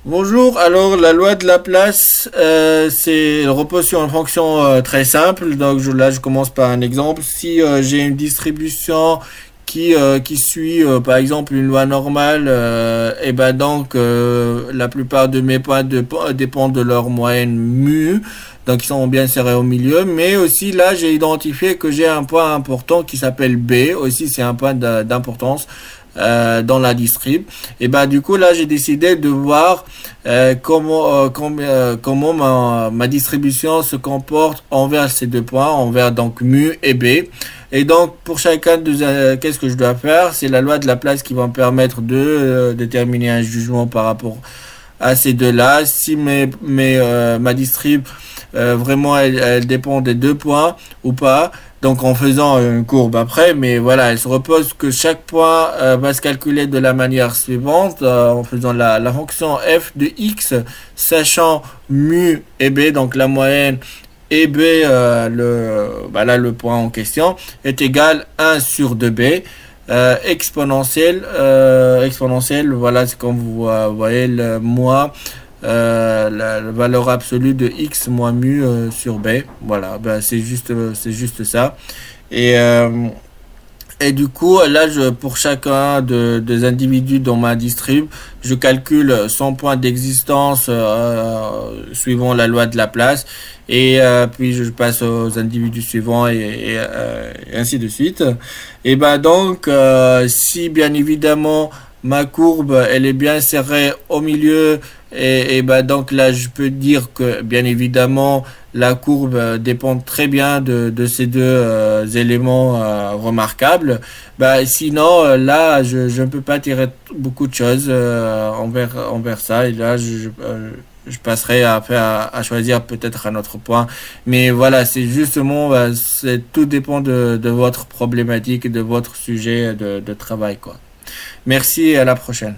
Bonjour, alors la loi de Laplace, elle repose sur une fonction très simple. Donc là, je commence par un exemple. Si j'ai une distribution qui suit par exemple une loi normale, et ben donc la plupart de mes points dépendent de leur moyenne mu, donc ils sont bien serrés au milieu. Mais aussi là, j'ai identifié que j'ai un point important qui s'appelle B. Aussi, c'est un point d'importance dans la distrib. Et ben du coup là j'ai décidé de voir comment ma distribution se comporte envers ces deux points, envers donc mu et b. Et donc pour chacun de qu'est-ce que je dois faire? C'est la loi de Laplace qui va me permettre de déterminer un jugement par rapport à ces deux-là. Si ma distrib vraiment elle dépend des deux points ou pas. Donc en faisant une courbe après, mais voilà, elle se repose que chaque point va se calculer de la manière suivante, en faisant la fonction f de x, sachant mu et b, donc la moyenne, et b, le point en question, est égal 1 sur 2b, exponentielle, voilà, c'est comme vous voyez le moi, la valeur absolue de x moins mu sur b. Voilà, ben c'est juste ça. Et, euh, et du coup, là, pour chacun des individus dans ma distrib, je calcule son point d'existence suivant la loi de Laplace. Et puis, je passe aux individus suivants et ainsi de suite. Et ben donc, si bien évidemment ma courbe, elle est bien serrée au milieu, et ben donc là, je peux dire que bien évidemment, la courbe dépend très bien de ces deux éléments remarquables. Bah, sinon, là, je ne peux pas tirer beaucoup de choses envers ça. Et là, je passerai à choisir peut-être un autre point. Mais voilà, c'est justement, tout dépend de votre problématique et de votre sujet de travail, quoi. Merci et à la prochaine.